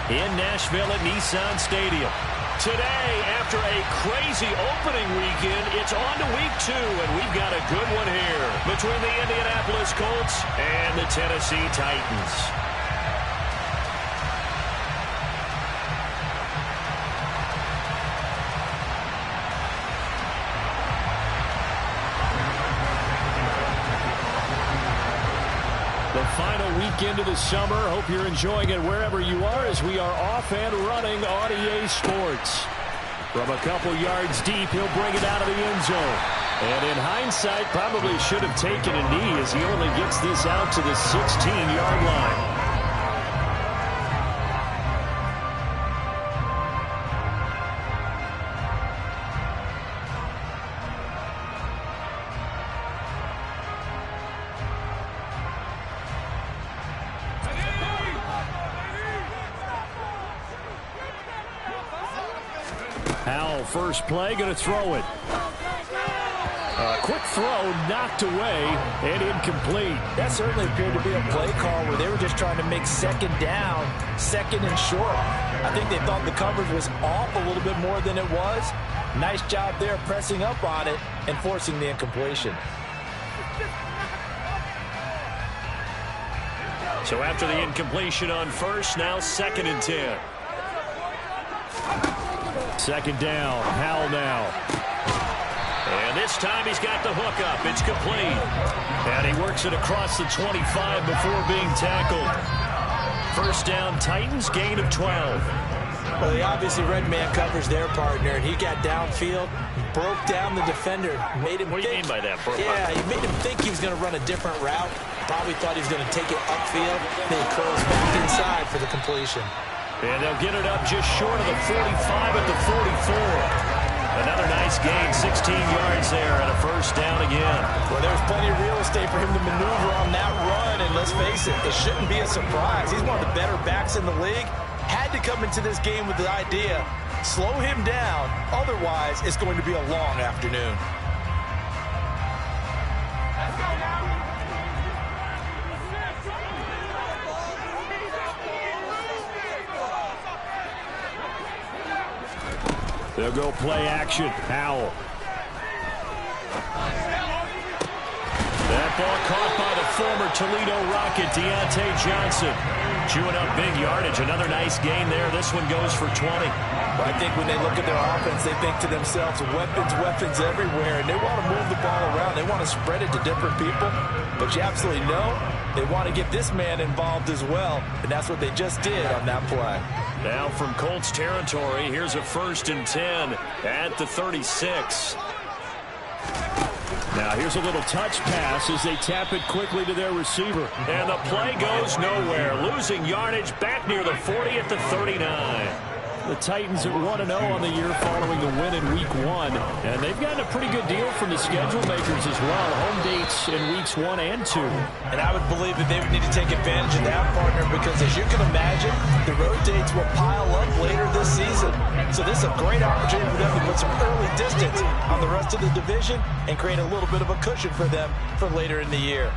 in Nashville at Nissan Stadium. Today, after a crazy opening weekend, it's on to week 2, and we've got a good one here between the Indianapolis Colts and the Tennessee Titans. The final weekend of the summer. Hope you're enjoying it wherever you are as we are off and running on EA Sports. From a couple yards deep, he'll bring it out of the end zone. And in hindsight, probably should have taken a knee as he only gets this out to the 16-yard line. Howell, first play, going to throw it. Quick throw, knocked away, and incomplete. That certainly appeared to be a play call where they were just trying to make second down, second and short. I think they thought the coverage was off a little bit more than it was. Nice job there pressing up on it and forcing the incompletion. So after the incompletion on first, now 2nd and 10. Second down, Howell now. And this time he's got the hook up. It's complete. And he works it across the 25 before being tackled. First down, Titans, gain of 12. Well, he obviously read man coverage their partner, and he got downfield, broke down the defender, made him What do you mean by that, bro? Yeah, he made him think he was going to run a different route. Probably thought he was going to take it upfield. Then he curls back inside for the completion. And they'll get it up just short of the 45 at the 44. Another nice gain, 16 yards there, and a first down again. Well, there's plenty of real estate for him to maneuver on that run, and let's face it, it shouldn't be a surprise. He's one of the better backs in the league. Had to come into this game with the idea, slow him down, otherwise it's going to be a long afternoon. They'll go play action. Howell. That ball caught by the former Toledo Rocket, Deontay Johnson. Chewing up big yardage. Another nice gain there. This one goes for 20. Well, I think when they look at their offense, they think to themselves, weapons everywhere, and they want to move the ball around. They want to spread it to different people. But you absolutely know they want to get this man involved as well, and that's what they just did on that play. Now from Colts territory, here's a 1st and 10 at the 36. Now here's a little touch pass as they tap it quickly to their receiver. And the play goes nowhere. Losing yardage back near the 40 at the 39. The Titans are 1-0 on the year following the win in Week 1. And they've gotten a pretty good deal from the schedule makers as well. Home dates in Weeks 1 and 2. And I would believe that they would need to take advantage of that, partner, because as you can imagine, the road dates will pile up later this season. So this is a great opportunity for them to put some early distance on the rest of the division and create a little bit of a cushion for them for later in the year.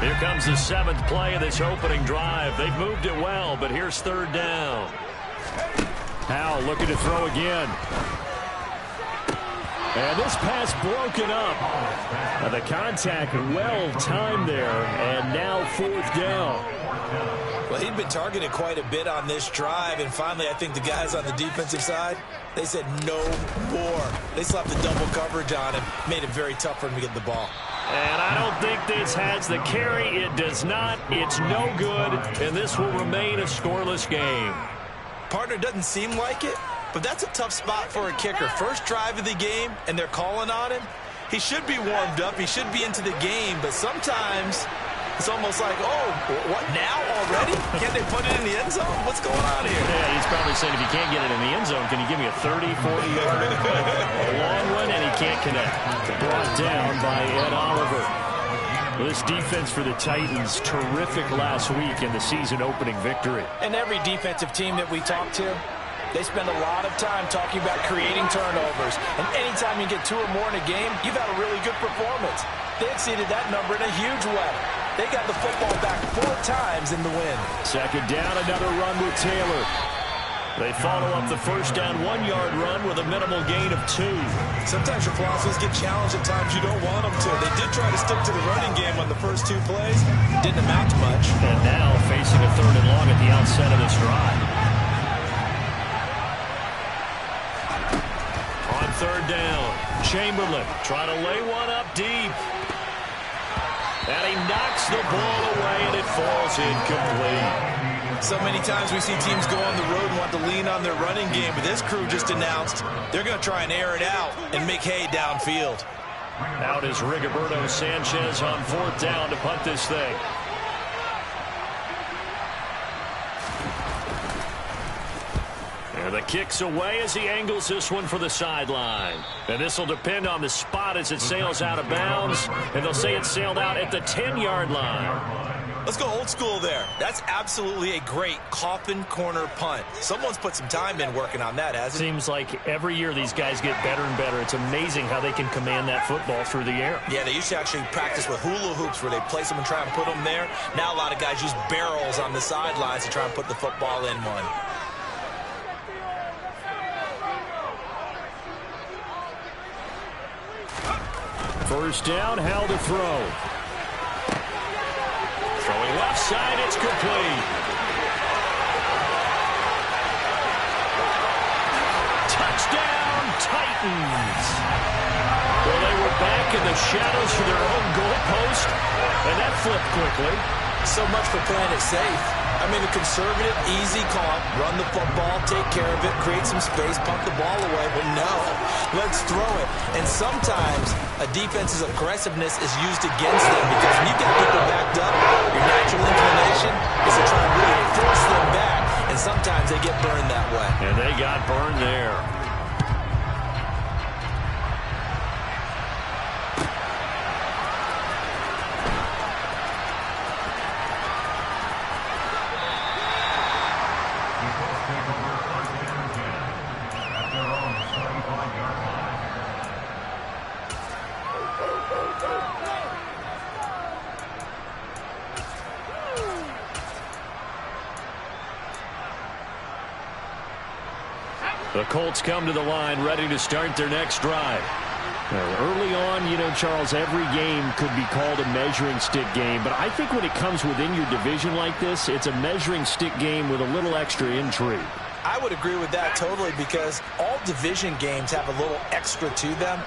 Here comes the 7th play of this opening drive. They've moved it well, but here's 3rd down. Howell looking to throw again. And this pass broken up. The contact well timed there, and now 4th down. Well, he'd been targeted quite a bit on this drive, and finally I think the guys on the defensive side, they said no more. They slapped the double coverage on him, made it very tough for him to get the ball. And I don't think this has the carry. It does not. It's no good, and this will remain a scoreless game. Partner, doesn't seem like it, but that's a tough spot for a kicker. First drive of the game, and they're calling on him. He should be warmed up. He should be into the game, but sometimes it's almost like, oh, what now already? Can't they put it in the end zone? What's going on here? Yeah, he's probably saying if you can't get it in the end zone, can you give me a 30, 40-yard a long one? And he can't connect. Brought down by Ed Oliver. This defense for the Titans, terrific last week in the season-opening victory. And every defensive team that we talk to, they spend a lot of time talking about creating turnovers. And anytime you get 2 or more in a game, you've had a really good performance. They exceeded that number in a huge way. They got the football back 4 times in the win. Second down, another run with Taylor. They follow up the first down 1-yard run with a minimal gain of 2. Sometimes your philosophies get challenged at times you don't want them to. They did try to stick to the running game on the first 2 plays. Didn't amount to much. And now facing a 3rd and long at the outset of this drive. On 3rd down, Chamberlain trying to lay one up deep. And he knocks the ball away, and it falls incomplete. So many times we see teams go on the road and want to lean on their running game, but this crew just announced they're going to try and air it out and make hay downfield. Out is Rigoberto Sanchez on 4th down to punt this thing. And the kick's away as he angles this one for the sideline. And this will depend on the spot as it sails out of bounds. And they'll say it sailed out at the 10-yard line. Let's go old school there. That's absolutely a great coffin corner punt. Someone's put some time in working on that, hasn't it? Seems like every year these guys get better and better. It's amazing how they can command that football through the air. Yeah, they used to actually practice with hula hoops where they place them and try and put them there. Now a lot of guys use barrels on the sidelines to try and put the football in one. First down, Hal to throw. Throwing left side, it's complete. Touchdown, Titans. Well, they were back in the shadows for their own goalpost, and that flipped quickly. So much for playing it safe. I mean, a conservative, easy call, run the football, take care of it, create some space, punt the ball away, but no, let's throw it. And sometimes a defense's aggressiveness is used against them because when you've got people backed up, your natural inclination is to try and really force them back, and sometimes they get burned that way. And they got burned there. The Colts come to the line ready to start their next drive. Early on, you know, Charles, every game could be called a measuring stick game. But I think when it comes within your division like this, it's a measuring stick game with a little extra intrigue. I would agree with that totally because all division games have a little extra to them.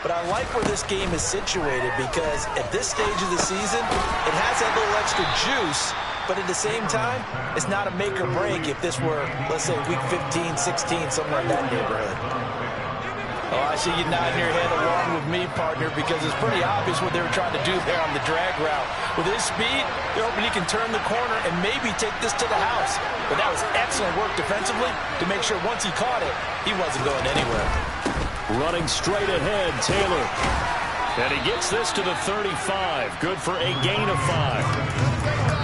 But I like where this game is situated because at this stage of the season, it has that little extra juice. But at the same time, it's not a make or break if this were, let's say, week 15, 16, somewhere in that neighborhood. Oh, I see you nodding your head along with me, partner, because it's pretty obvious what they were trying to do there on the drag route. With his speed, they're hoping he can turn the corner and maybe take this to the house. But that was excellent work defensively to make sure once he caught it, he wasn't going anywhere. Running straight ahead, Taylor. And he gets this to the 35. Good for a gain of 5.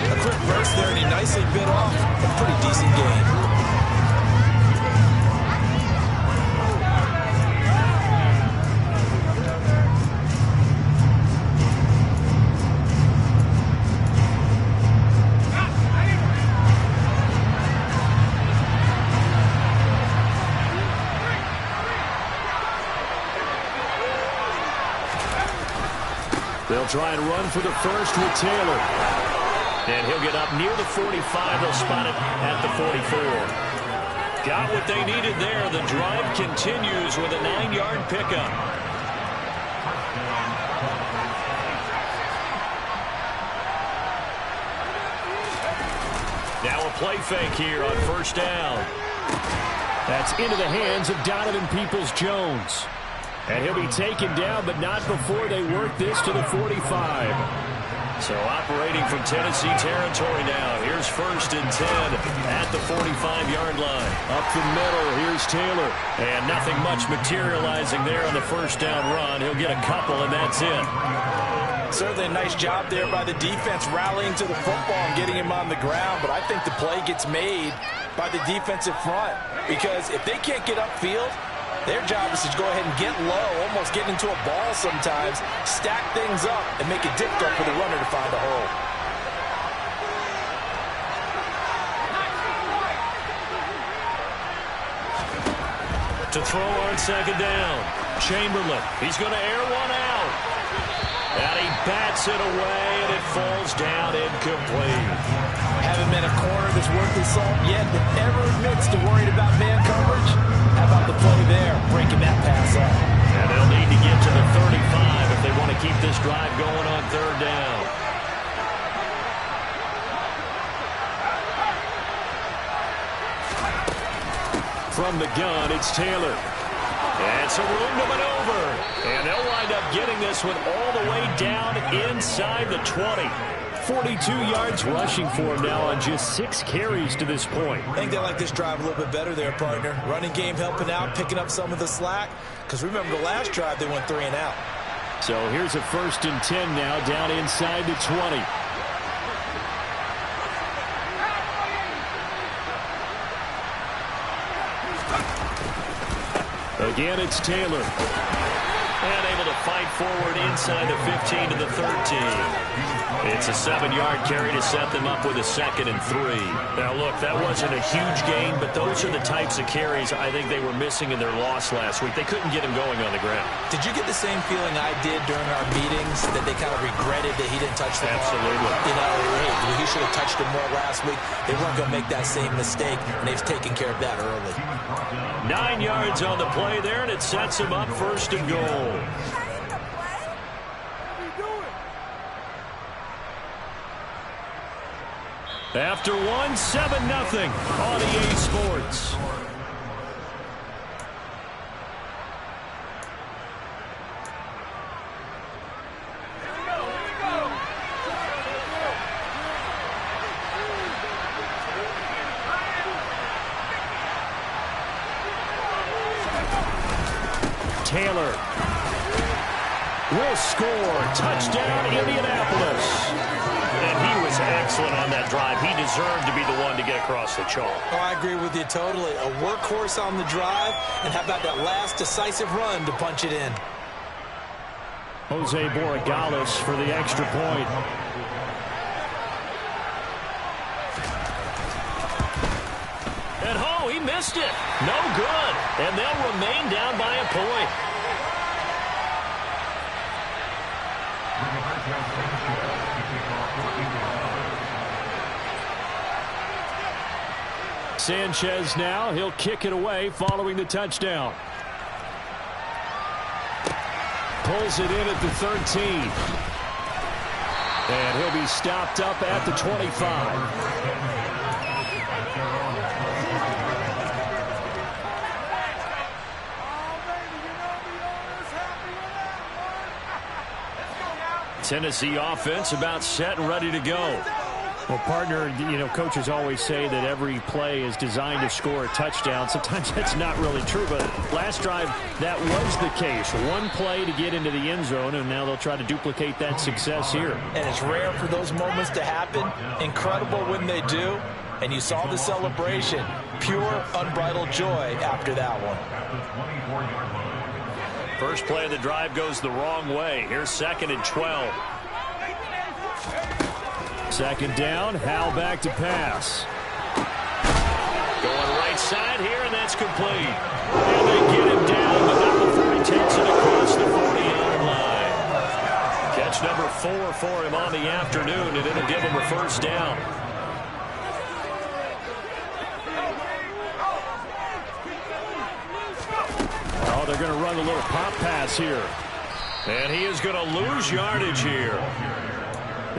A quick burst there, and he nicely bit off a pretty decent gain. They'll try and run for the first with Taylor. And he'll get up near the 45. They'll spot it at the 44. Got what they needed there. The drive continues with a 9-yard pickup. Now a play fake here on first down. That's into the hands of Donovan Peoples-Jones. And he'll be taken down, but not before they work this to the 45. So operating from Tennessee territory now. Here's 1st and 10 at the 45-yard line. Up the middle, here's Taylor. And nothing much materializing there on the first down run. He'll get a couple, and that's it. Certainly a nice job there by the defense rallying to the football and getting him on the ground. But I think the play gets made by the defensive front. Because if they can't get upfield, Their job is to go ahead and get low, almost get into a ball sometimes, stack things up, and make it difficult for the runner to find a hole. To throw on second down. Chamberlain, he's going to air one out. And he bats it away, and it falls down incomplete. Haven't met a corner that's worth his salt yet that ever admits to worrying about man coverage. How about the play there, breaking that pass up? And they'll need to get to the 35 if they want to keep this drive going on third down. From the gun, it's Taylor. And some room to maneuver. And they'll wind up getting this one all the way down inside the 20. 42 yards rushing for him now on just 6 carries to this point. I think they like this drive a little bit better there, partner. Running game helping out, picking up some of the slack. Because remember, the last drive, they went 3 and out. So here's a 1st and 10 now down inside the 20. Again, it's Taylor. And able to fight forward inside the 15 to the 13. It's a 7-yard carry to set them up with a 2nd and 3. Now, look, that wasn't a huge gain, but those are the types of carries I think they were missing in their loss last week. They couldn't get him going on the ground. Did you get the same feeling I did during our meetings, that they kind of regretted that he didn't touch the ball? Absolutely. You know, hey, he should have touched it more last week. They weren't going to make that same mistake, and they've taken care of that early. 9 yards on the play there, and it sets him up 1st and goal. After 1, 7-0 on EA Sports. Taylor will score. Touchdown, Indianapolis. And he was excellent on that drive. He deserved to be the one to get across the chalk. Oh, I agree with you totally. A workhorse on the drive, and how about that last decisive run to punch it in? Jose Borregales for the extra point. And he missed it. No good. And they'll remain down by a point. Sanchez now. He'll kick it away following the touchdown. Pulls it in at the 13. And he'll be stopped up at the 25. Tennessee offense about set and ready to go. Well, partner, you know, coaches always say that every play is designed to score a touchdown. Sometimes that's not really true, but last drive, that was the case. One play to get into the end zone, and now they'll try to duplicate that success here. And it's rare for those moments to happen. Incredible when they do. And you saw the celebration. Pure, unbridled joy after that one. First play of the drive goes the wrong way. Here's 2nd and 12. 2nd down, Howell back to pass. Going right side here, and that's complete. And they get him down, but not before he takes it across the 40-yard line. Catch number 4 for him on the afternoon, and it'll give him a 1st down. Oh, they're going to run a little pop pass here. And he is going to lose yardage here.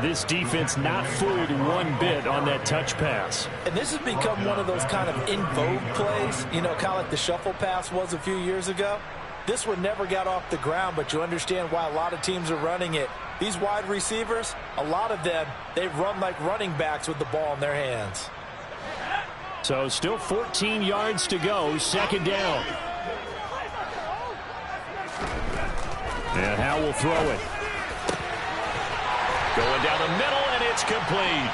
This defense not fooled one bit on that touch pass. And this has become one of those kind of in vogue plays, you know, kind of like the shuffle pass was a few years ago. This one never got off the ground, but you understand why a lot of teams are running it. These wide receivers, a lot of them, they run like running backs with the ball in their hands. So still 14 yards to go, 2nd down. And Howell will throw it. Going down the middle, and it's complete.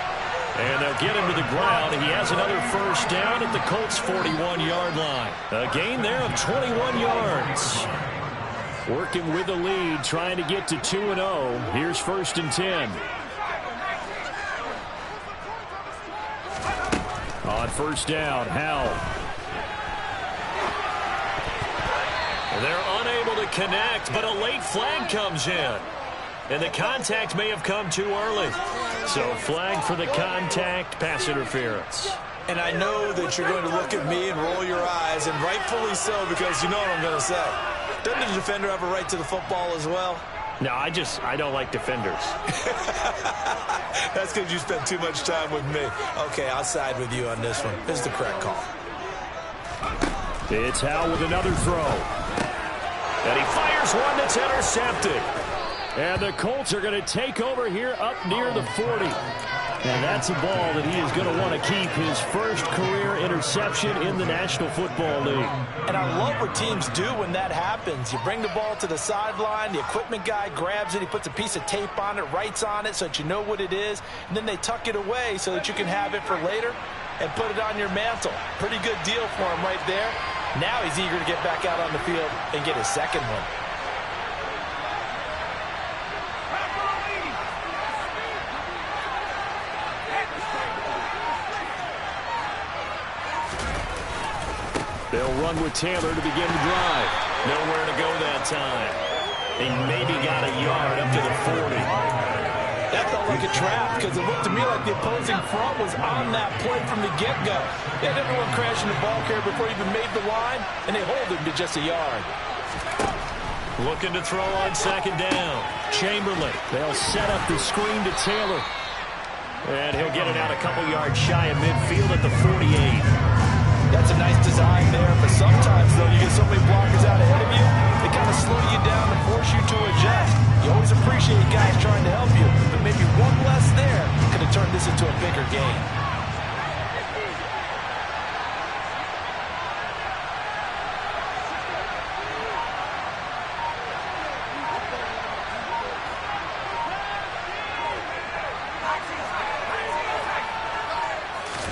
And they'll get him to the ground. He has another first down at the Colts' 41-yard line. A gain there of 21 yards. Working with the lead, trying to get to 2-0. Here's 1st and 10. On 1st down, Howell. They're unable to connect, but a late flag comes in. And the contact may have come too early. So flag for the contact, pass interference. And I know that you're going to look at me and roll your eyes, and rightfully so, because you know what I'm going to say. Doesn't the defender have a right to the football as well? No, I don't like defenders. That's because you spent too much time with me. Okay, I'll side with you on this one. This is the correct call. It's Howell with another throw. And he fires one that's intercepted. And the Colts are going to take over here up near the 40. And that's a ball that he is going to want to keep, his first career interception in the National Football League. And I love what teams do when that happens. You bring the ball to the sideline, the equipment guy grabs it, he puts a piece of tape on it, writes on it so that you know what it is, and then they tuck it away so that you can have it for later and put it on your mantle. Pretty good deal for him right there. Now he's eager to get back out on the field and get his second one. They'll run with Taylor to begin the drive. Nowhere to go that time. He maybe got a yard up to the 40. That felt like a trap because it looked to me like the opposing front was on that play from the get-go. They had everyone crashing the ball carrier before he even made the line, and they hold him to just a yard. Looking to throw on 2nd down. Chamberlain. They'll set up the screen to Taylor. And he'll get it out a couple yards shy of midfield at the 48. That's a nice design there, but sometimes, though, you get so many blockers out ahead of you, they kind of slow you down and force you to adjust. You always appreciate guys trying to help you, but maybe one less there could have turned this into a bigger game.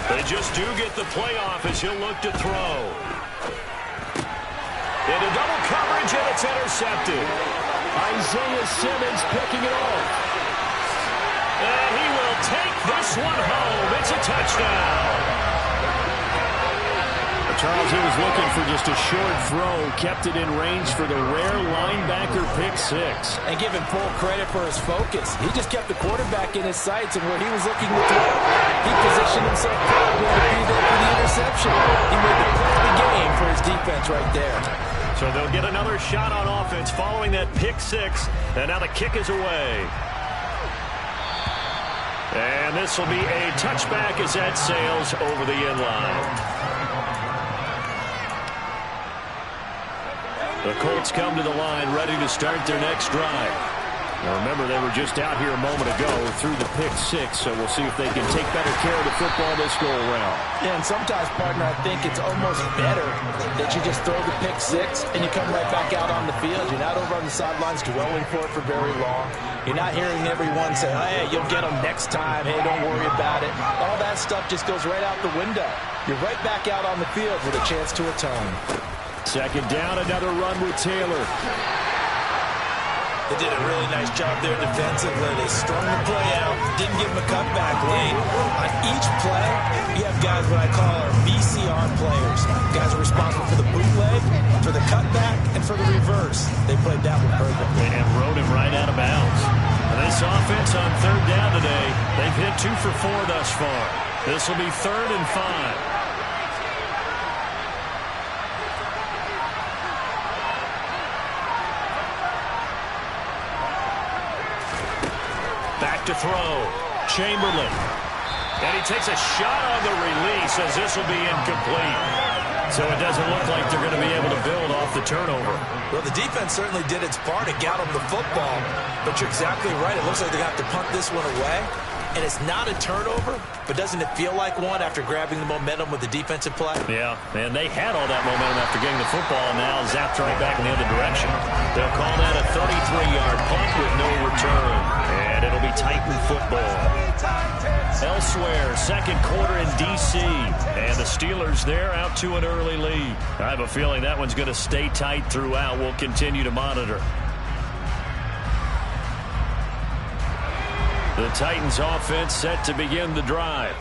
They just do get the playoff as he'll look to throw. Into double coverage, and it's intercepted. Isaiah Simmons picking it off. And he will take this one home. It's a touchdown. Charles, he was looking for just a short throw, kept it in range for the rare linebacker pick six. And give him full credit for his focus. He just kept the quarterback in his sights, and where he was looking to throw, he positioned himself perfectly to be there for the interception. He made the play of the game for his defense right there. So they'll get another shot on offense following that pick six, and now the kick is away. And this will be a touchback as that sails over the end line. The Colts come to the line ready to start their next drive. Now remember, they were just out here a moment ago through the pick six, so we'll see if they can take better care of the football this go-around. Yeah, and sometimes, partner, I think it's almost better that you just throw the pick six and you come right back out on the field. You're not over on the sidelines dwelling for it for very long. You're not hearing everyone say, oh, hey, you'll get them next time. Hey, don't worry about it. All that stuff just goes right out the window. You're right back out on the field with a chance to atone. 2nd down, another run with Taylor. They did a really nice job there defensively. They strung the play out, didn't give him a cutback lane. On each play, you have guys what I call our VCR players. Guys are responsible for the bootleg, for the cutback, and for the reverse. They played that one perfectly. And rode him right out of bounds. And this offense on 3rd down today, they've hit 2 for 4 thus far. This will be 3rd and 5. Back to throw. Chamberlain. And he takes a shot on the release as this will be incomplete. So it doesn't look like they're going to be able to build off the turnover. Well, the defense certainly did its part to get them the football. But you're exactly right. It looks like they're going to have to punt this one away. And it's not a turnover, but doesn't it feel like one after grabbing the momentum with the defensive play? Yeah, and they had all that momentum after getting the football, and now zapped right back in the other direction. They'll call that a 33-yard punt with no return. And it'll be Titan football. El elsewhere. Second quarter in D.C. And the Steelers there out to an early lead. I have a feeling that one's going to stay tight throughout. We'll continue to monitor. The Titans offense set to begin the drive.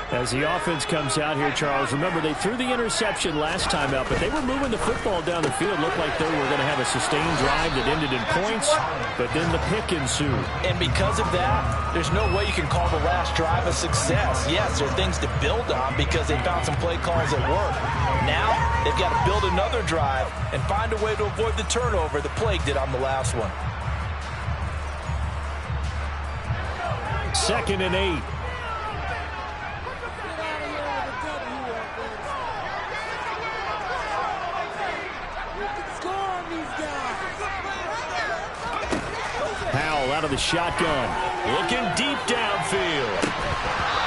As the offense comes out here, Charles, remember they threw the interception last time out, but they were moving the football down the field. Looked like they were going to have a sustained drive that ended in points, but then the pick ensued. And because of that, there's no way you can call the last drive a success. Yes, there are things to build on because they found some play calls that work. Now, they've got to build another drive and find a way to avoid the turnover the Plague did on the last one. 2nd and 8. Powell out of the shotgun. Looking deep downfield.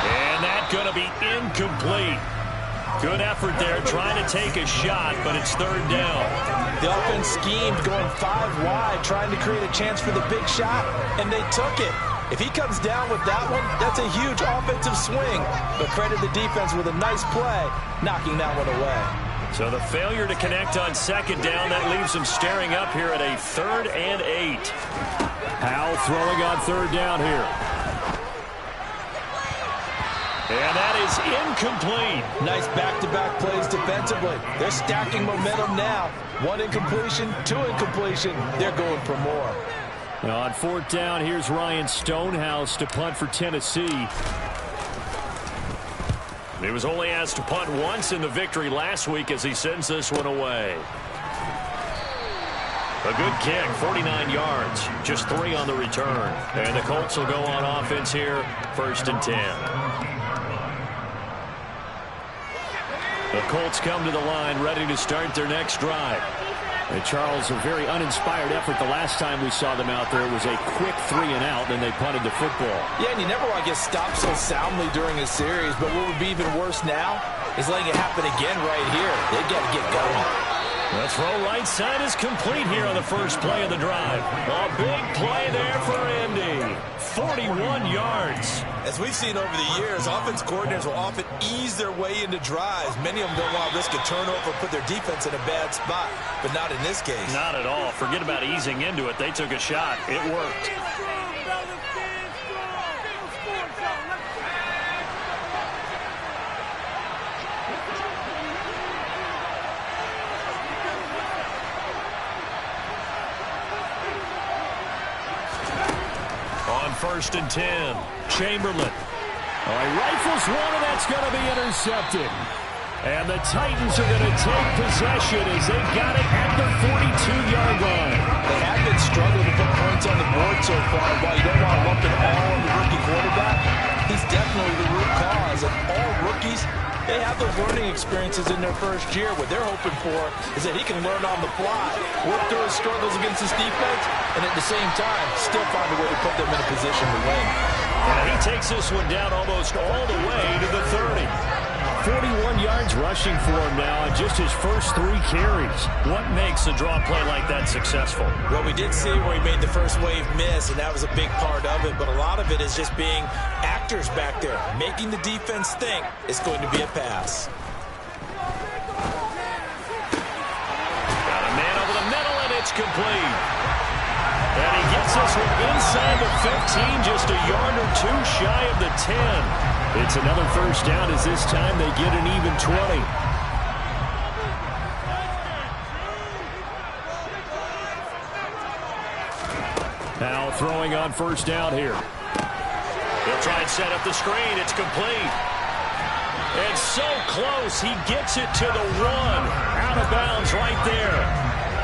And that's going to be incomplete. Good effort there trying to take a shot, but it's 3rd down. The offense schemed going 5 wide, trying to create a chance for the big shot, and they took it. If he comes down with that one, that's a huge offensive swing. But credit the defense with a nice play, knocking that one away. So the failure to connect on 2nd down, that leaves them staring up here at a 3rd and 8. Powell throwing on 3rd down here. And that is incomplete. Nice back-to-back plays defensively. They're stacking momentum now. 1 incompletion, 2 incompletion. They're going for more. Now on 4th down, here's Ryan Stonehouse to punt for Tennessee. He was only asked to punt once in the victory last week as he sends this one away. A good kick, 49 yards, just 3 on the return. And the Colts will go on offense here, 1st and 10. The Colts come to the line ready to start their next drive. And Charles, a very uninspired effort the last time we saw them out there. It was a quick 3 and out, then they punted the football. Yeah, and you never want to get stopped so soundly during a series, but what would be even worse now is letting it happen again right here. They've got to get going. The throw right side is complete here on the first play of the drive. A big play there for Andy. 41 yards. As we've seen over the years, offense coordinators will often ease their way into drives. Many of them don't want to risk a turnover, put their defense in a bad spot, but not in this case. Not at all. Forget about easing into it. They took a shot. It worked. On 1st and 10, Chamberlain. He rifles one, and that's going to be intercepted. And the Titans are going to take possession as they got it at the 42-yard line. They have been struggling to put points on the board so far. While you don't want to lump it all on the rookie quarterback, he's definitely the root cause. And all rookies, they have those learning experiences in their first year. What they're hoping for is that he can learn on the fly, work through his struggles against his defense, and at the same time, still find a way to put them in a position to win. And he takes this one down almost all the way to the 30. 41 yards rushing for him now on just his first 3 carries. What makes a draw play like that successful? Well, we did see where he made the first wave miss, and that was a big part of it. But a lot of it is just being actors back there, making the defense think it's going to be a pass. Got a man over the middle, and it's complete. And he gets this one inside the 15, just a yard or 2 shy of the 10. It's another first down as this time they get an even 20. Now throwing on 1st down here. He'll try and set up the screen. It's complete. And so close. He gets it to the 1. Out of bounds right there.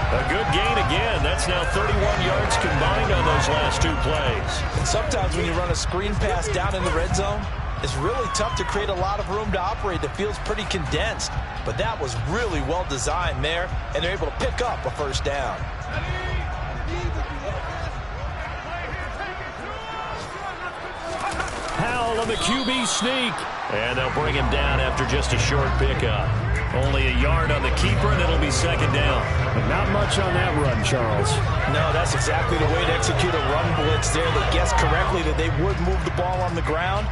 A good gain again. That's now 31 yards combined on those last 2 plays. And sometimes when you run a screen pass down in the red zone, it's really tough to create a lot of room to operate. That feels pretty condensed. But that was really well designed there, and they're able to pick up a first down. Powell on the QB sneak. And they'll bring him down after just a short pickup. Only a yard on the keeper, and it'll be 2nd down. But not much on that run, Charles. No, that's exactly the way to execute a run blitz there. They guessed correctly that they would move the ball on the ground.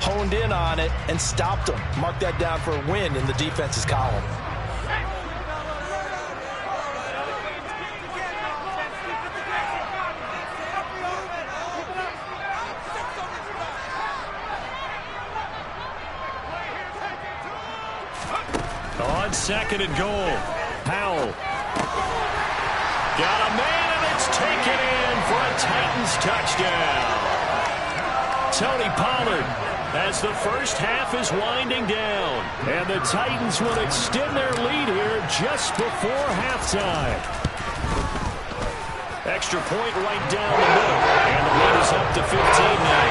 honed in on it and stopped them. Mark that down for a win in the defense's column. On second and goal, Powell. Got a man, and it's taken in for a Titans touchdown. Tony Pollard, as the first half is winding down. And the Titans will extend their lead here just before halftime. Extra point right down the middle. And the lead is up to 15 now.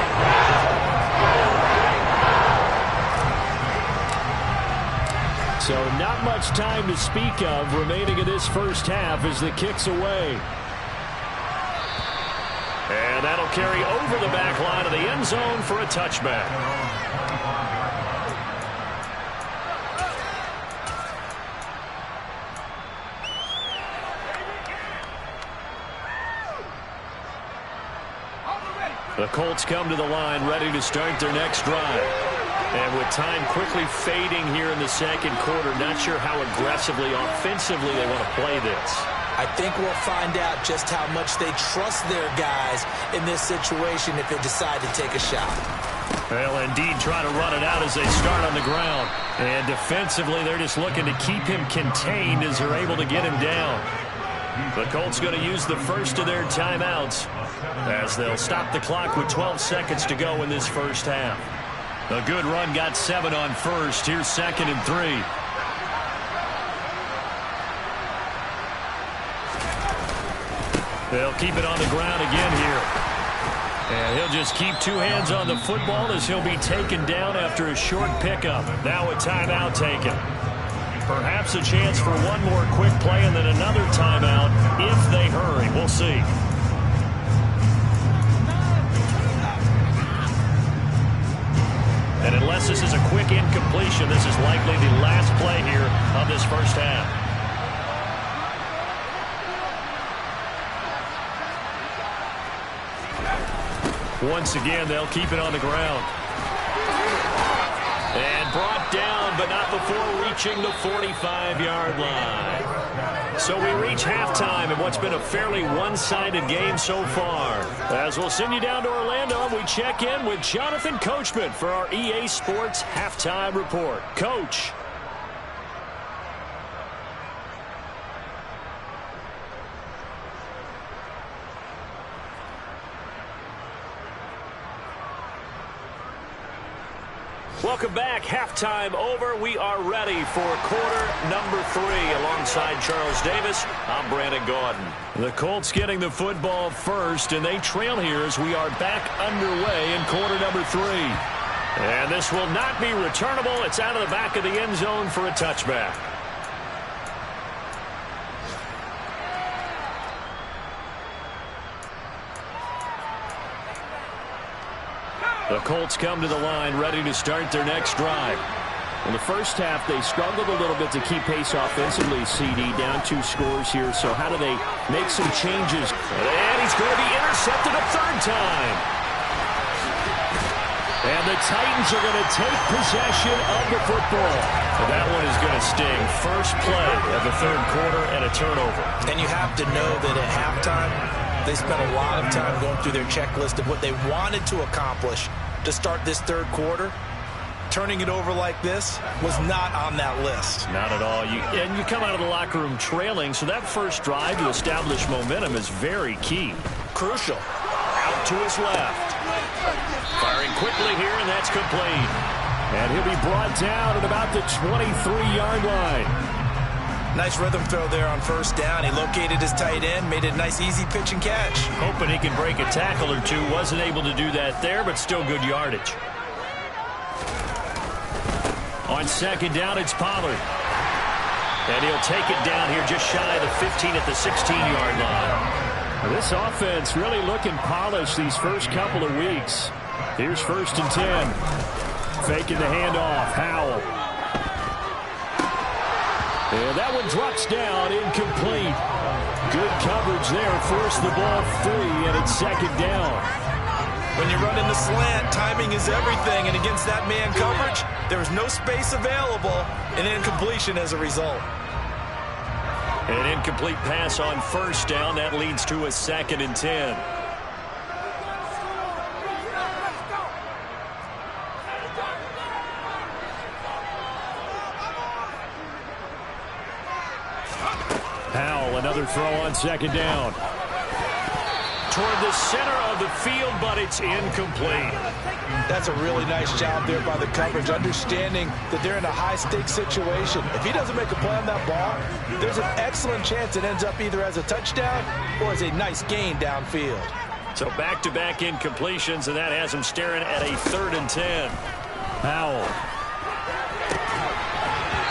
So not much time to speak of remaining in this first half as the kick's away. And that'll carry over the back line of the end zone for a touchback. The Colts come to the line ready to start their next drive. And with time quickly fading here in the second quarter, not sure how aggressively, offensively they want to play this. I think we'll find out just how much they trust their guys in this situation if they decide to take a shot. Well, indeed, try to run it out as they start on the ground. And defensively, they're just looking to keep him contained as they're able to get him down. The Colts going to use the first of their timeouts as they'll stop the clock with 12 seconds to go in this first half. A good run got 7 on first. Here's second and 3. They'll keep it on the ground again here. And he'll just keep 2 hands on the football as he'll be taken down after a short pickup. Now a timeout taken. Perhaps a chance for one more quick play and then another timeout if they hurry. We'll see. And unless this is a quick incompletion, this is likely the last play here of this first half. Once again, they'll keep it on the ground. And brought down, but not before reaching the 45-yard line. So we reach halftime in what's been a fairly one-sided game so far. As we'll send you down to Orlando, we check in with Jonathan Coachman for our EA Sports Halftime Report. Coach. Welcome back. Halftime over. We are ready for quarter number 3. Alongside Charles Davis, I'm Brandon Gaudin. The Colts getting the football first, and they trail here as we are back underway in quarter number 3. And this will not be returnable. It's out of the back of the end zone for a touchback. The Colts come to the line ready to start their next drive. In the first half, they struggled a little bit to keep pace offensively, CD, down 2 scores here. So how do they make some changes? And he's going to be intercepted a third time. And the Titans are going to take possession of the football. And that one is going to sting. First play of the third quarter and a turnover. And you have to know that at halftime, they spent a lot of time going through their checklist of what they wanted to accomplish to start this third quarter. Turning it over like this was not on that list. Not at all. And you come out of the locker room trailing, so that first drive to establish momentum is very key. Crucial. Out to his left. Firing quickly here, and that's complete. And he'll be brought down at about the 23-yard line. Nice rhythm throw there on first down. He located his tight end, made it a nice easy pitch and catch. Hoping he can break a tackle or two. Wasn't able to do that there, but still good yardage. On second down, it's Pollard. And he'll take it down here just shy of the 15 at the 16-yard line. This offense really looking polished these first couple of weeks. Here's first and 10. Faking the handoff. Howell. And that one drops down, incomplete. Good coverage there, forced the ball free, and it's second down. When you're running the slant, timing is everything, and against that man coverage, there is no space available, and incompletion as a result. An incomplete pass on first down. That leads to a 2nd and 10. Powell, another throw on 2nd down. Toward the center of the field, but it's incomplete. That's a really nice job there by the coverage, understanding that they're in a high-stakes situation. If he doesn't make a play on that ball, there's an excellent chance it ends up either as a touchdown or as a nice gain downfield. So back-to-back incompletions, and that has him staring at a 3rd and 10. Powell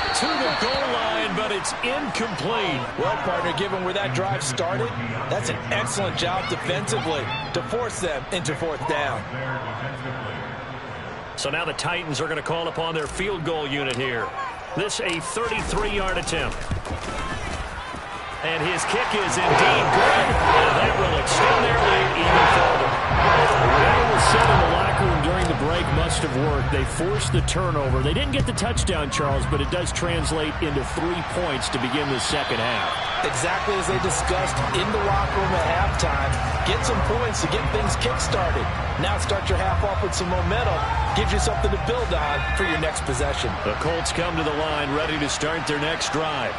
to the goal line, but it's incomplete. Well, partner, given where that drive started, that's an excellent job defensively to force them into 4th down. So now the Titans are going to call upon their field goal unit here. This a 33-yard attempt. And his kick is indeed good, and that will extend their lead even further. Whatever was said in the locker room during the break must have worked. They forced the turnover. They didn't get the touchdown, Charles, but it does translate into 3 points to begin the second half. Exactly as they discussed in the locker room at halftime. Get some points to get things kick-started. Now start your half off with some momentum. Gives you something to build on for your next possession. The Colts come to the line ready to start their next drive.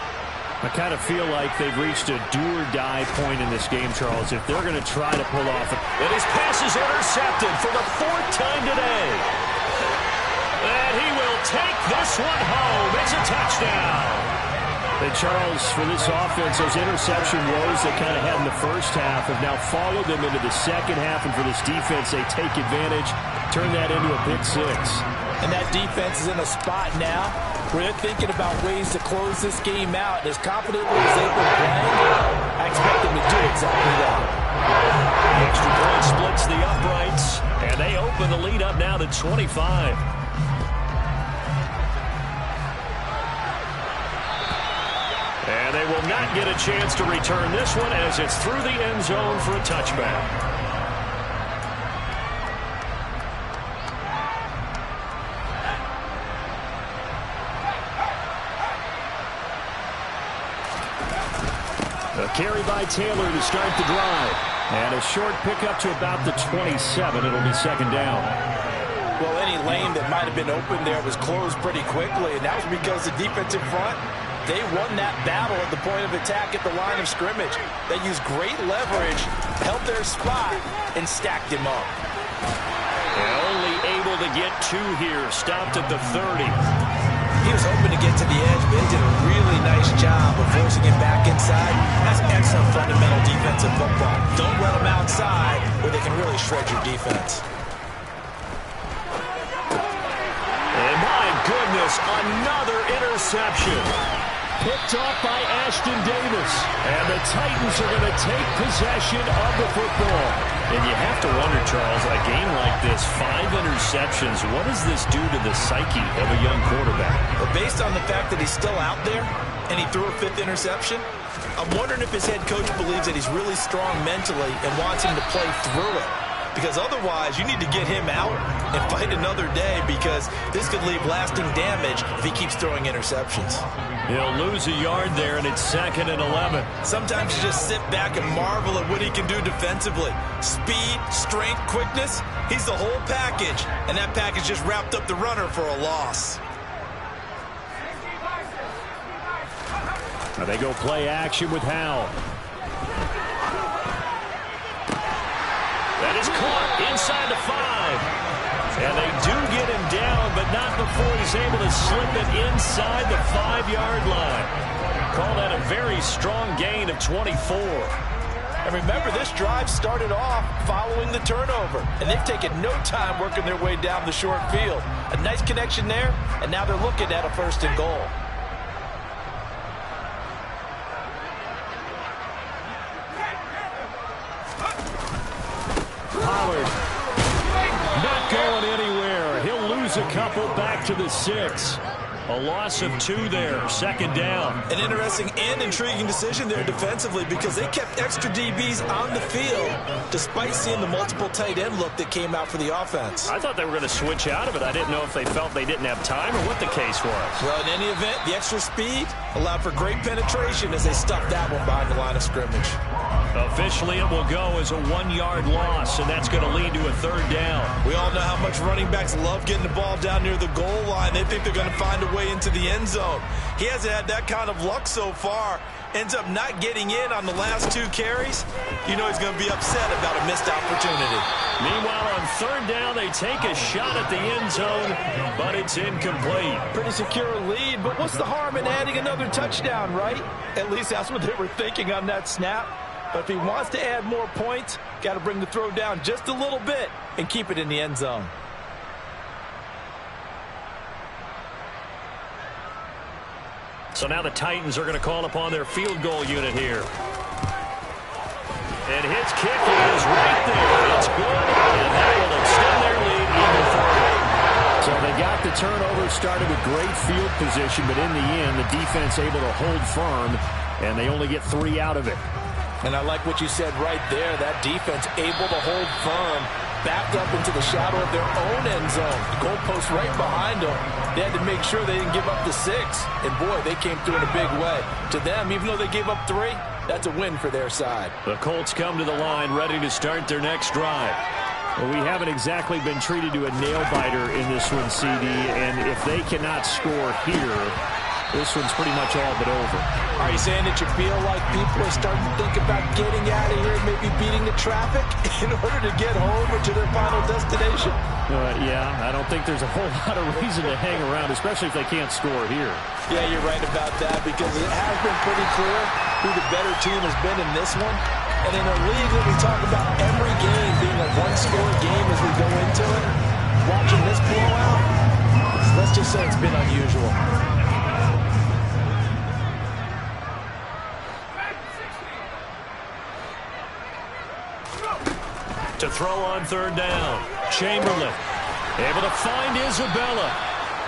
I kind of feel like they've reached a do-or-die point in this game, Charles, if they're going to try to pull off it. And his pass is intercepted for the 4th time today. And he will take this one home. It's a touchdown. And Charles, for this offense, those interception woes they kind of had in the first half have now followed them into the second half. And for this defense, they take advantage, turn that into a pick 6. And that defense is in a spot now where they're thinking about ways to close this game out. And as confidently as they've been playing, I expect them to do exactly that. The extra point splits the uprights, and they open the lead up now to 25. And they will not get a chance to return this one as it's through the end zone for a touchback. A carry by Taylor to start the drive. And a short pickup to about the 27. It'll be 2nd down. Well, any lane that might have been open there was closed pretty quickly, and that was because the defensive front, they won that battle at the point of attack at the line of scrimmage. They used great leverage, held their spot, and stacked him up. And only able to get 2 here. Stopped at the 30. He was hoping to get to the edge, but he did a really nice job of forcing him back inside. That's excellent fundamental defensive football. Don't let them outside where they can really shred your defense. And my goodness, another interception. Picked off by Ashton Davis. And the Titans are going to take possession of the football. And you have to wonder, Charles, a game like this, 5 interceptions, what does this do to the psyche of a young quarterback? Well, based on the fact that he's still out there and he threw a 5th interception, I'm wondering if his head coach believes that he's really strong mentally and wants him to play through it. Because otherwise, you need to get him out and fight another day, because this could leave lasting damage if he keeps throwing interceptions. He'll lose a yard there, and it's 2nd and 11. Sometimes you just sit back and marvel at what he can do defensively. Speed, strength, quickness, he's the whole package. And that package just wrapped up the runner for a loss. Now they go play action with Howell. That is caught inside the 5. And they do get him down, but not before he's able to slip it inside the 5-yard line. Call that a very strong gain of 24. And remember, this drive started off following the turnover, and they've taken no time working their way down the short field. A nice connection there, and now they're looking at a 1st and goal. Pollard not going anywhere. He'll lose a couple back to the 6. A loss of 2 there, second down. An interesting and intriguing decision there defensively because they kept extra DBs on the field despite seeing the multiple tight end look that came out for the offense. I thought they were going to switch out of it. I didn't know if they felt they didn't have time or what the case was. Well, in any event, the extra speed allowed for great penetration as they stuffed that one behind the line of scrimmage. Officially, it will go as a 1-yard loss, and that's going to lead to a third down. We all know how much running backs love getting the ball down near the goal line. They think they're going to find a way into the end zone. He hasn't had that kind of luck so far. Ends up not getting in on the last 2 carries. You know he's going to be upset about a missed opportunity. Meanwhile, on third down, they take a shot at the end zone, but it's incomplete. Pretty secure lead, but what's the harm in adding another touchdown, right? At least that's what they were thinking on that snap. But if he wants to add more points, got to bring the throw down just a little bit and keep it in the end zone. So now the Titans are going to call upon their field goal unit here. And his kick is right there. It's good, and that will extend their lead even further. So they got the turnover, started with great field position, but in the end, the defense able to hold firm, and they only get 3 out of it. And I like what you said right there. That defense able to hold firm, backed up into the shadow of their own end zone. The goalpost right behind them. They had to make sure they didn't give up the 6. And, boy, they came through in a big way. To them, even though they gave up 3, that's a win for their side. The Colts come to the line ready to start their next drive. Well, we haven't exactly been treated to a nail-biter in this one, CD. And if they cannot score here, this one's pretty much all but over. Are you saying that you feel like people are starting to think about getting out of here, maybe beating the traffic in order to get home or to their final destination? Yeah, I don't think there's a whole lot of reason to hang around, especially if they can't score here. Yeah, you're right about that because it has been pretty clear who the better team has been in this one. And in a league that we talk about every game being a one-score game as we go into it, watching this blowout, let's just say it's been unusual. To throw on third down. Chamberlain able to find Isabella.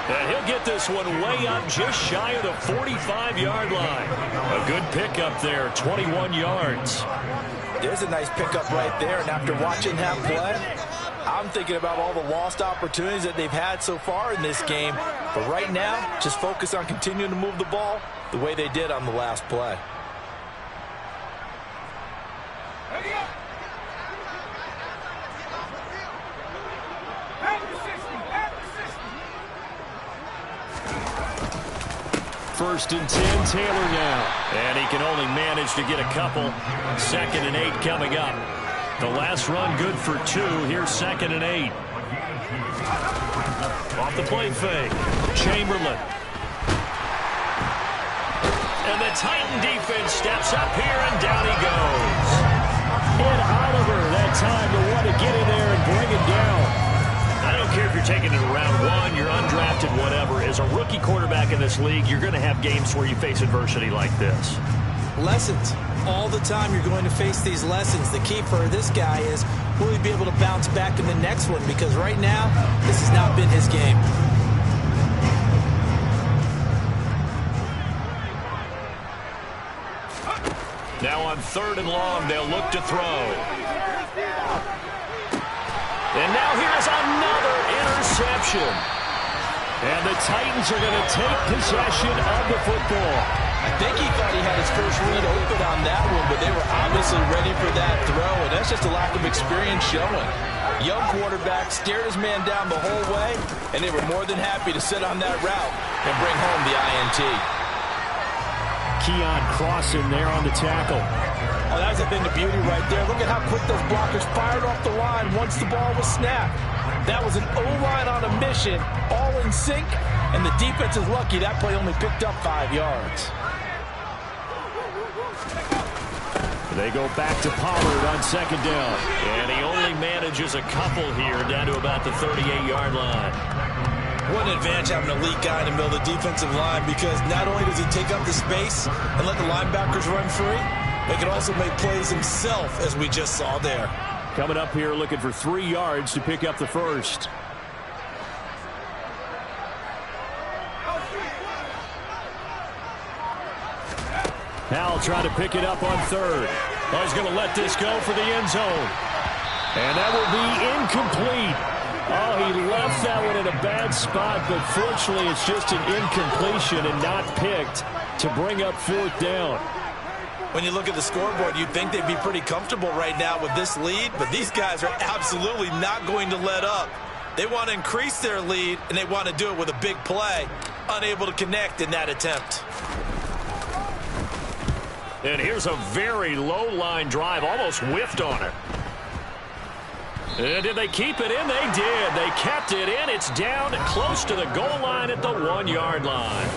And he'll get this one way up just shy of the 45-yard line. A good pickup there, 21 yards. There's a nice pickup right there. And after watching that play, I'm thinking about all the lost opportunities that they've had so far in this game. But right now, just focus on continuing to move the ball the way they did on the last play. First and 10, Taylor now. And he can only manage to get a couple. 2nd and 8 coming up. The last run good for 2. Here's 2nd and 8. Off the play fake. Chamberlain. And the Titan defense steps up here, and down he goes. And Oliver, that time to want to get in there and bring it down. I don't care if you're taking it in round 1, you're undrafted, whatever. As a rookie quarterback in this league, you're going to have games where you face adversity like this. Lessons. All the time you're going to face these lessons. The key for this guy is, will he be able to bounce back in the next one? Because right now, this has not been his game. Now on 3rd and long, they'll look to throw. And now here's another interception. And the Titans are going to take possession of the football. I think he thought he had his first read open on that one, but they were obviously ready for that throw, and that's just a lack of experience showing. Young quarterback stared his man down the whole way, and they were more than happy to sit on that route and bring home the INT. Keon Cross in there on the tackle. Oh, that's a thing of beauty right there. Look at how quick those blockers fired off the line once the ball was snapped. That was an O-line on a mission, all in sync, and the defense is lucky that play only picked up 5 yards. They go back to Pollard on 2nd down. And he only manages a couple here down to about the 38-yard line. What an advantage having an elite guy in the middle of the defensive line, because not only does he take up the space and let the linebackers run free, but he can also make plays himself, as we just saw there. Coming up here looking for 3 yards to pick up the first. Howell trying to pick it up on third. Oh, he's going to let this go for the end zone. And that will be incomplete. Oh, he left that one in a bad spot, but fortunately it's just an incompletion and not picked to bring up fourth down. When you look at the scoreboard, you'd think they'd be pretty comfortable right now with this lead, but these guys are absolutely not going to let up. They want to increase their lead, and they want to do it with a big play. Unable to connect in that attempt. And here's a very low-line drive, almost whiffed on it. And did they keep it in? They did. They kept it in. It's down close to the goal line at the 1-yard line.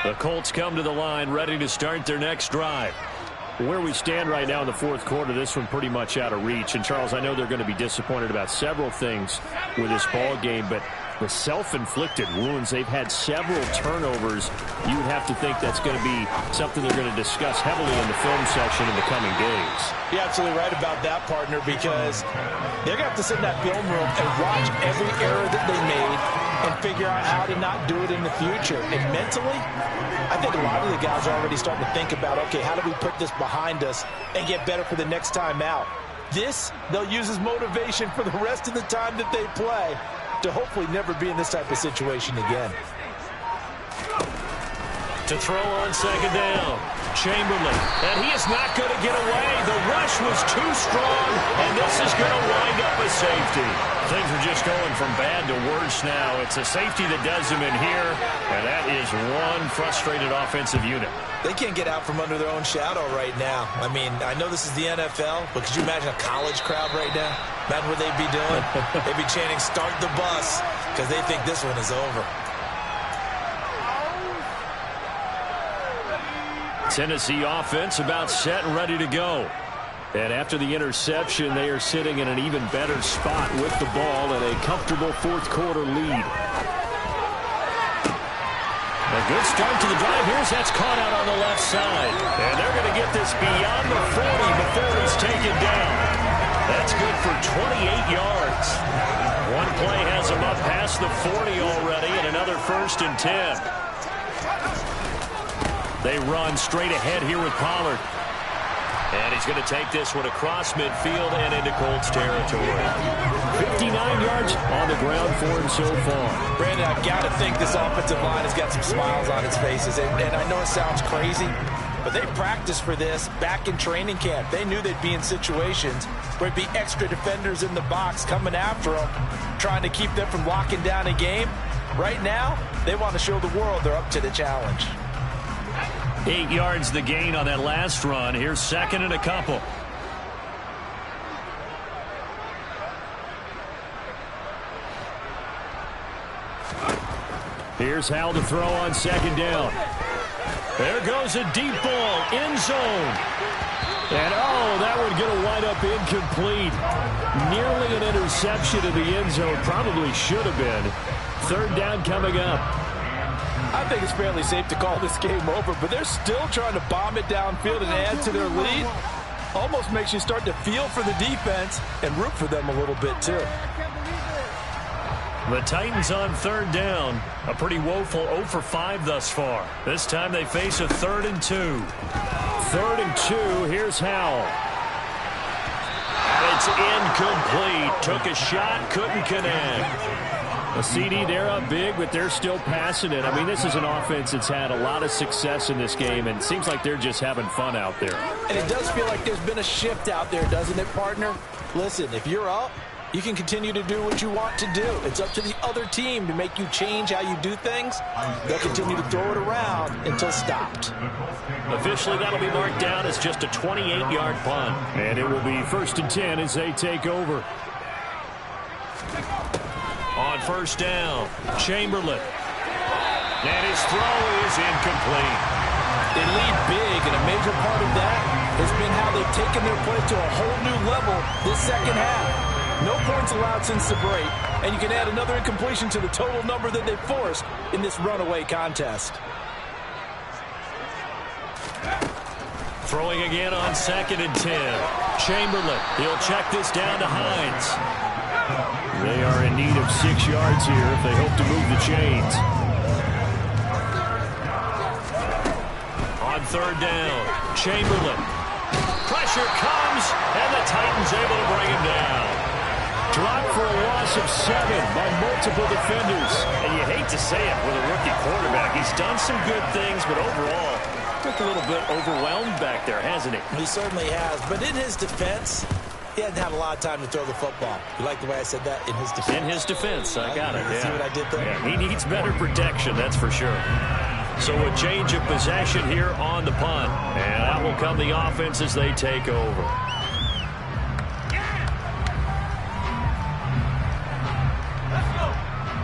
The Colts come to the line, ready to start their next drive. Where we stand right now in the fourth quarter, this one pretty much out of reach. And, Charles, I know they're going to be disappointed about several things with this ball game, but the self-inflicted wounds, they've had several turnovers. You would have to think that's going to be something they're going to discuss heavily in the film session in the coming days. You're absolutely right about that, partner, because they're going to have to sit in that film room and watch every error that they made and figure out how to not do it in the future. And mentally, I think a lot of the guys are already starting to think about, okay, how do we put this behind us and get better for the next time out? This, they'll use as motivation for the rest of the time that they play to hopefully never be in this type of situation again. To throw on second down, Chamberlain, and he is not going to get away. The rush was too strong, and this is going to wind up a safety. Things are just going from bad to worse now. It's a safety that does him in here, and that is one frustrated offensive unit. They can't get out from under their own shadow right now. I mean, I know this is the NFL, but could you imagine a college crowd right now? Imagine what they'd be doing. They'd be chanting, "Start the bus," because they think this one is over. Tennessee offense about set and ready to go. And after the interception, they are sitting in an even better spot with the ball and a comfortable fourth quarter lead. A good start to the drive. That's caught out on the left side. And they're going to get this beyond the 40 before he's taken down. That's good for 28 yards. One play has him up past the 40 already, and another 1st and 10. They run straight ahead here with Pollard. And he's going to take this one across midfield and into Colts territory. 59 yards on the ground for him so far. Brandon, I've got to think this offensive line has got some smiles on its faces. And I know it sounds crazy, but they practiced for this back in training camp. They knew they'd be in situations where it'd be extra defenders in the box coming after them, trying to keep them from locking down a game. Right now, they want to show the world they're up to the challenge. 8 yards the gain on that last run. Here's second and a couple. Here's Howell to throw on second down. There goes a deep ball, end zone. And, oh, that one going to wind up incomplete. Nearly an interception in the end zone. Probably should have been. Third down coming up. I think it's fairly safe to call this game over, but they're still trying to bomb it downfield and add to their lead. Almost makes you start to feel for the defense and root for them a little bit, too. The Titans on third down. A pretty woeful 0 for 5 thus far. This time they face a 3rd and 2. 3rd and 2. Here's Howell. It's incomplete. Took a shot, couldn't connect. A CD, they're up big, but they're still passing it. I mean, this is an offense that's had a lot of success in this game, and it seems like they're just having fun out there. And it does feel like there's been a shift out there, doesn't it, partner? Listen, if you're up, you can continue to do what you want to do. It's up to the other team to make you change how you do things. They'll continue to throw it around until stopped. Officially, that'll be marked down as just a 28-yard punt. And it will be 1st and 10 as they take over. On first down, Chamberlain. And his throw is incomplete. They lead big, and a major part of that has been how they've taken their play to a whole new level this second half. No points allowed since the break, and you can add another incompletion to the total number that they've forced in this runaway contest. Throwing again on 2nd and 10. Chamberlain, he'll check this down to Hines. They are in need of 6 yards here if they hope to move the chains. On third down, Chamberlain. Pressure comes, and the Titans able to bring him down. Dropped for a loss of 7 by multiple defenders. And you hate to say it with a rookie quarterback. He's done some good things, but overall, looked a little bit overwhelmed back there, hasn't he? He certainly has. But in his defense, he hasn't had a lot of time to throw the football. You like the way I said that? In his defense. In his defense. I got it. See what I did there? Yeah, he needs better protection, that's for sure. So a change of possession here on the punt. And out will come the offense as they take over.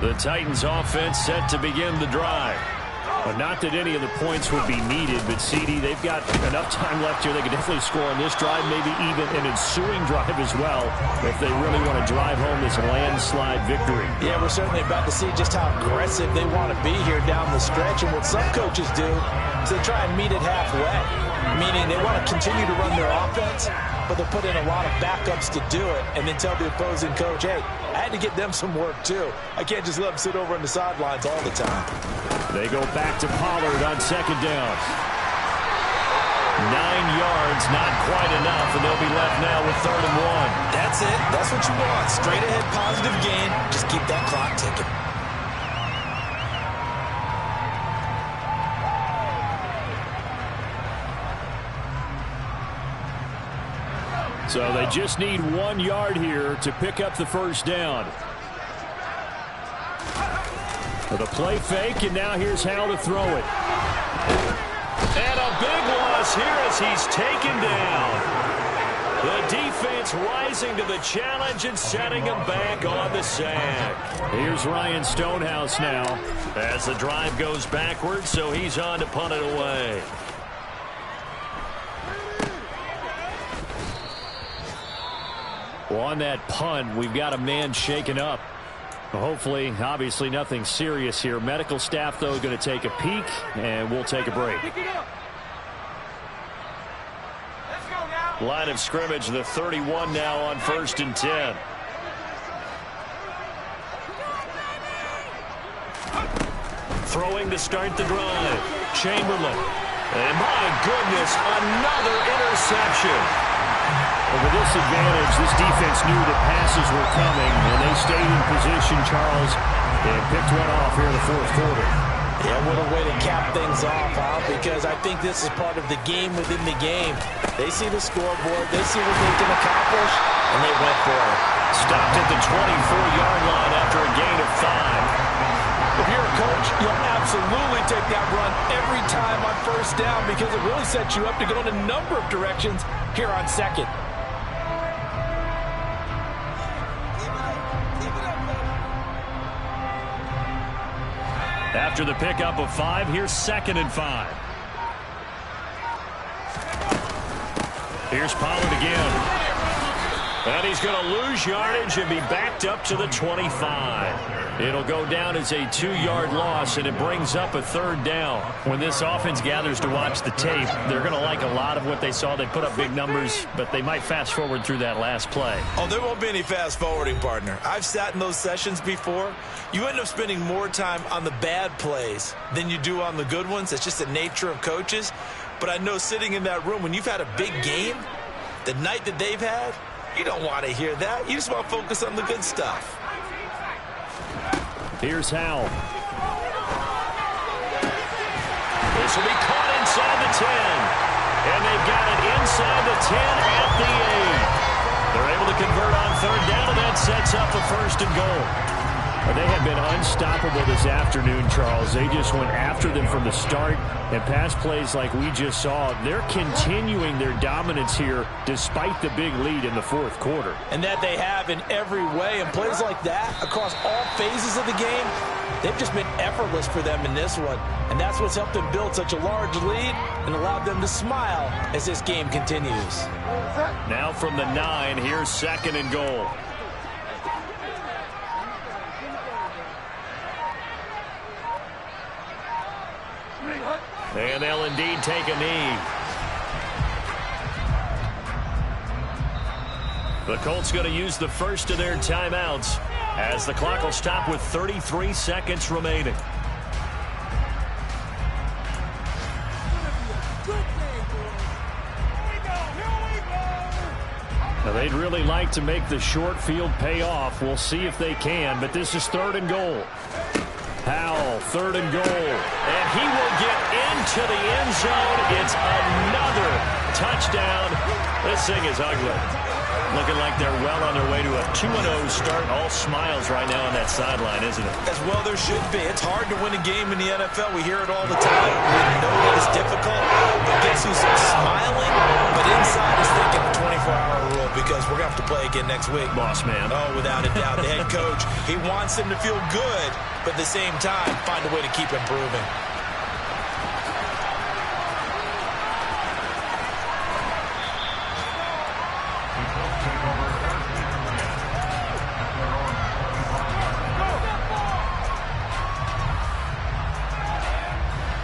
The Titans offense set to begin the drive. But not that any of the points would be needed, but CD, they've got enough time left here. They could definitely score on this drive, maybe even an ensuing drive as well, if they really want to drive home this landslide victory. Yeah, we're certainly about to see just how aggressive they want to be here down the stretch. And what some coaches do is they try and meet it halfway, meaning they want to continue to run their offense, but they'll put in a lot of backups to do it and then tell the opposing coach, hey, I had to get them some work too. I can't just let them sit over on the sidelines all the time. They go back to Pollard on second down. 9 yards, not quite enough, and they'll be left now with 3rd and 1. That's it. That's what you want. Straight ahead positive gain. Just keep that clock ticking. So they just need 1 yard here to pick up the first down. With a play fake, and now here's Hal to throw it. And a big loss here as he's taken down. The defense rising to the challenge and setting him back on the sack. Here's Ryan Stonehouse now as the drive goes backwards, so he's on to punt it away. Well, on that punt, we've got a man shaken up. Hopefully, obviously nothing serious here. Medical staff, though, going to take a peek, and we'll take a break. Line of scrimmage, the 31 now on 1st and 10. Throwing to start the drive. Chamberlain. And my goodness, another interception. With this advantage, this defense knew that passes were coming, and they stayed in position, Charles, and picked one off here in the 4th quarter. Yeah, what a way to cap things off, Al, because I think this is part of the game within the game. They see the scoreboard, they see what they can accomplish, and they went for it. Stopped at the 24-yard line after a gain of 5. If you're a coach, you'll absolutely take that run every time on 1st down because it really sets you up to go in a number of directions here on 2nd. After the pickup of 5, here's 2nd and 5. Here's Pollard again. And he's going to lose yardage and be backed up to the 25. It'll go down as a 2-yard loss, and it brings up a 3rd down. When this offense gathers to watch the tape, they're going to like a lot of what they saw. They put up big numbers, but they might fast forward through that last play. Oh, there won't be any fast forwarding, partner. I've sat in those sessions before. You end up spending more time on the bad plays than you do on the good ones. It's just the nature of coaches. But I know sitting in that room, when you've had a big game, the night that they've had, you don't want to hear that. You just want to focus on the good stuff. Here's Howell. This will be caught inside the 10. And they've got it inside the 10 at the 8. They're able to convert on 3rd down, and that sets up a 1st and goal. They have been unstoppable this afternoon, Charles. They just went after them from the start, and pass plays like we just saw, they're continuing their dominance here despite the big lead in the 4th quarter. And that they have in every way, and plays like that across all phases of the game, they've just been effortless for them in this one. And that's what's helped them build such a large lead and allowed them to smile as this game continues. Now from the 9, here's 2nd and goal. And they'll indeed take a knee. The Colts going to use the first of their timeouts as the clock will stop with 33 seconds remaining. Now, they'd really like to make the short field pay off. We'll see if they can, but this is 3rd and goal. Powell, 3rd and goal. And he will get into the end zone. It's another touchdown. This thing is ugly. Looking like they're well on their way to a 2-0 start. All smiles right now on that sideline, isn't it? As well there should be. It's hard to win a game in the NFL. We hear it all the time. We know that it's difficult. But guess who's smiling? But inside is thinking the 24-hour rule because we're going to have to play again next week. Boss man. Oh, without a doubt. The head coach, he wants them to feel good, but at the same time, find a way to keep improving.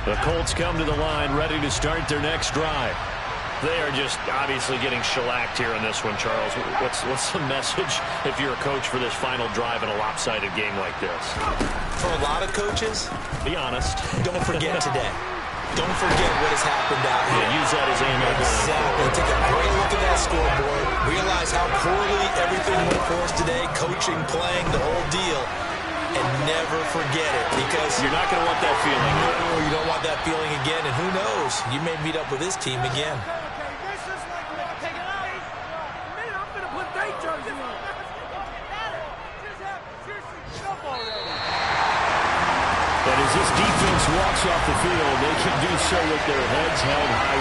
The Colts come to the line ready to start their next drive. They are just obviously getting shellacked here in this one, Charles. What's the message if you're a coach for this final drive in a lopsided game like this? For a lot of coaches, be honest. Don't forget today. Don't forget what has happened out here. Yeah, use that as ANEML. Exactly. Take a great look at that scoreboard. Realize how poorly everything went for us today. Coaching, playing, the whole deal. And never forget it, because you're not going to want that feeling. No, you don't want that feeling again, and who knows? You may meet up with this team again. But as this defense walks off the field, they can do so with their heads held high.